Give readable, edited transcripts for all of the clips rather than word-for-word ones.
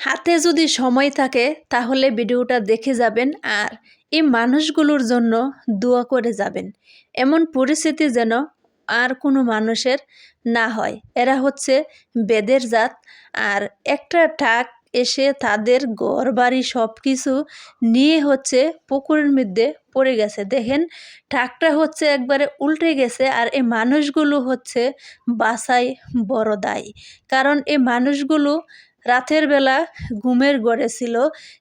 হাতে যদি সময় থাকে তাহলে ভিডিওটা দেখে যাবেন আর এই মানুষগুলোর জন্য দোয়া করে যাবেন। এমন পরিস্থিতি যেন আর কোনো মানুষের না হয়। এরা হচ্ছে বেদের জাত। আর একটা টাক এসে তাদের ঘরবাড়ি সব কিছু নিয়ে হচ্ছে পুকুরের মধ্যে পড়ে গেছে। দেখেন টাকটা হচ্ছে একবারে উল্টে গেছে আর এই মানুষগুলো হচ্ছে বাসায় বড় দায়। কারণ এই মানুষগুলো রাতের বেলা ঘুমের ঘরে ছিল।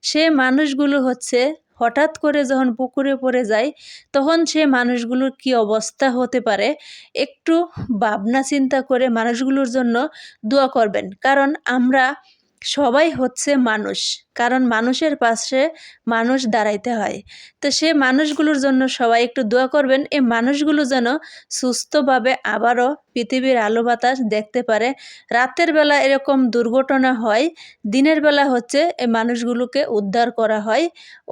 সে মানুষগুলো হচ্ছে হঠাৎ করে যখন পুকুরে পড়ে যায় তখন সে মানুষগুলোর কি অবস্থা হতে পারে একটু ভাবনা চিন্তা করে মানুষগুলোর জন্য দোয়া করবেন। কারণ আমরা সবাই হচ্ছে মানুষ, কারণ মানুষের পাশে মানুষ দাঁড়াইতে হয়। তো সে মানুষগুলোর জন্য সবাই একটু দোয়া করবেন, এই মানুষগুলো যেন সুস্থভাবে আবারও পৃথিবীর আলো বাতাস দেখতে পারে। রাতের বেলা এরকম দুর্ঘটনা হয়, দিনের বেলা হচ্ছে এই মানুষগুলোকে উদ্ধার করা হয়।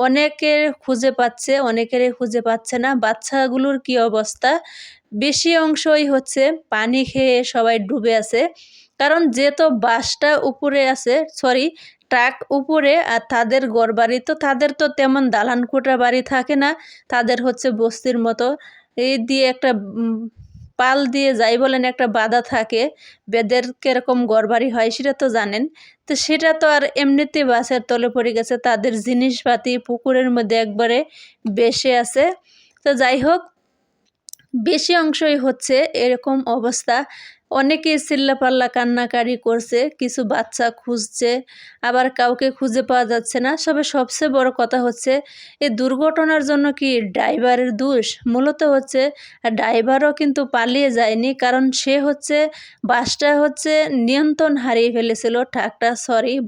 অনেকের খুঁজে পাচ্ছে, অনেকেরই খুঁজে পাচ্ছে না। বাচ্চাগুলোর কি অবস্থা, বেশি অংশই হচ্ছে পানি খেয়ে সবাই ডুবে আছে। কারণ যেহেতু বাসটা উপরে আছে, ট্রাক উপরে, আর তাদের ঘরবাড়ি তো তাদের তো তেমন দালান কোঠা বাড়ি থাকে না, তাদের হচ্ছে বস্তির মতো এই দিয়ে একটা পাল দিয়ে যাই বলেন একটা বাধা থাকে। বেদের কিরকম ঘরবাড়ি হয় সেটা তো জানেন। তো সেটা তো আর এমনিতে বাসের তলে পড়ে গেছে, তাদের জিনিসপাতি পুকুরের মধ্যে একবারে ভেসে আছে। তো যাই হোক, বেশি অংশই হচ্ছে এরকম অবস্থা। অনেকেই চিল্লাপাল্লা কান্নাকারি করছে, কিছু বাচ্চা খুঁজছে, আবার কাউকে খুঁজে পাওয়া যাচ্ছে না। সবচেয়ে বড় কথা হচ্ছে এই দুর্ঘটনার জন্য কি ড্রাইভারের দোষ? মূলত হচ্ছে ড্রাইভারও কিন্তু পালিয়ে যায়নি, কারণ সে হচ্ছে বাসটা হচ্ছে নিয়ন্ত্রণ হারিয়ে ফেলেছিল।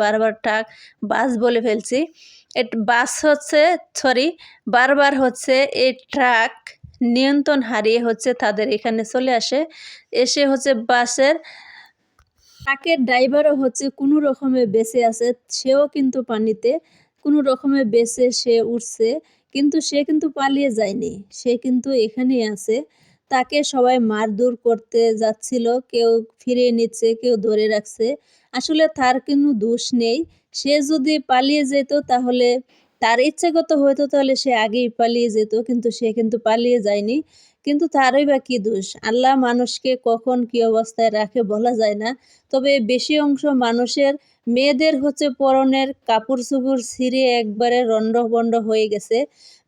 বারবার বাস বলে ফেলছি। বাস হচ্ছে বারবার হচ্ছে এই ট্রাক নিয়ন্ত্রণ হারিয়ে হচ্ছে তাদের এখানে চলে আসে। এসে হচ্ছে ট্রাকের ড্রাইভারও হচ্ছে কোনো রকমে বেঁচে আছে, সেও কিন্তু পানিতে কোনো রকমে বেঁচে সে উঠছে, কিন্তু সে কিন্তু পালিয়ে যায়নি, সে কিন্তু এখানেই আছে। তাকে সবাই মারধর করতে যাচ্ছিল, কেউ ফিরিয়ে নিচ্ছে, কেউ ধরে রাখছে। আসলে তার কোনো দোষ নেই। সে যদি পালিয়ে যেত তাহলে তার ইচ্ছাগত হয়তো, তাহলে সে আগেই পালিয়ে যেত, কিন্তু সে কিন্তু পালিয়ে যায়নি। কিন্তু তারই বা কী দোষ? আল্লাহ মানুষকে কখন কী অবস্থায় রাখে বলা যায় না। তবে বেশি অংশ মানুষের মেয়েদের হচ্ছে পরনের কাপড় চোপড় ছিঁড়ে একবারে লণ্ডভণ্ড হয়ে গেছে।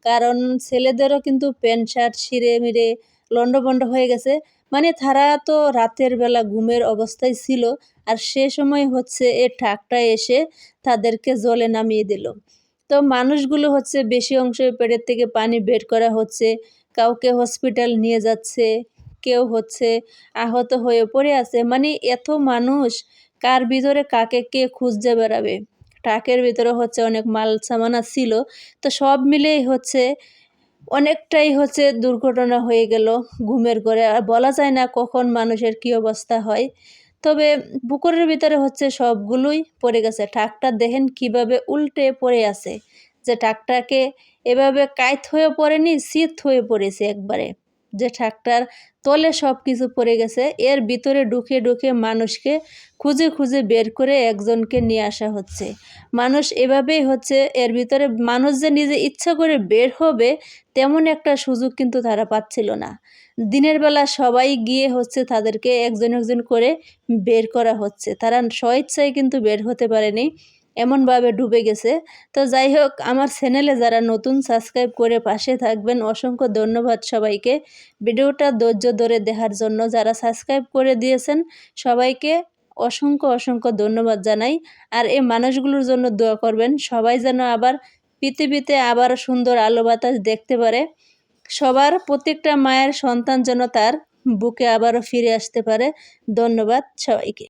কারণ ছেলেদেরও কিন্তু প্যান্ট শার্ট ছিঁড়ে মিড়ে লণ্ডভণ্ড হয়ে গেছে। মানে তারা তো রাতের বেলা ঘুমের অবস্থায় ছিল, আর সে সময় হচ্ছে এ ট্রাকটা এসে তাদেরকে জলে নামিয়ে দিল। তো মানুষগুলো হচ্ছে বেশি অংশ পেটের থেকে পানি বের করা হচ্ছে, কাউকে হসপিটাল নিয়ে যাচ্ছে, কেউ হচ্ছে আহত হয়ে পড়ে আছে। মানে এত মানুষ, কার ভিতরে কাকে কে খুঁজতে বেড়াবে? ট্রাকের ভিতরে হচ্ছে অনেক মাল সামানা ছিল। তো সব মিলেই হচ্ছে অনেকটাই হচ্ছে দুর্ঘটনা হয়ে গেল ঘুমের ঘরে। আর বলা যায় না কখন মানুষের কী অবস্থা হয়। তবে পুকুরের ভিতরে হচ্ছে সবগুলোই পড়ে গেছে। ট্রাকটা দেখেন কিভাবে উল্টে পড়ে আছে, যে ট্রাকটাকে এভাবে কাইত হয়ে পড়েনি, চিত হয়ে পড়েছে একবারে, যে ট্রাকটার তলে সব কিছু পড়ে গেছে। এর ভিতরে ঢুকে ঢুকে মানুষকে খুঁজে খুঁজে বের করে একজনকে নিয়ে আসা হচ্ছে। মানুষ এভাবেই হচ্ছে, এর ভিতরে মানুষ যে নিজে ইচ্ছা করে বের হবে তেমন একটা সুযোগ কিন্তু তারা পাচ্ছিল না। দিনের বেলা সবাই গিয়ে হচ্ছে তাদেরকে একজন একজন করে বের করা হচ্ছে, তারা স্বইচ্ছায় কিন্তু বের হতে পারেনি, এমনভাবে ডুবে গেছে। তো যাই হোক, আমার চ্যানেলে যারা নতুন সাবস্ক্রাইব করে পাশে থাকবেন, অসংখ্য ধন্যবাদ সবাইকে ভিডিওটা ধৈর্য ধরে দেখার জন্য। যারা সাবস্ক্রাইব করে দিয়েছেন সবাইকে অসংখ্য ধন্যবাদ জানাই। আর এই মানুষগুলোর জন্য দোয়া করবেন, সবাই যেন আবার পৃথিবীতে আবার সুন্দর আলো বাতাস দেখতে পারে। সবার প্রত্যেকটা মায়ের সন্তান যেন তার বুকে আবারও ফিরে আসতে পারে। ধন্যবাদ সবাইকে।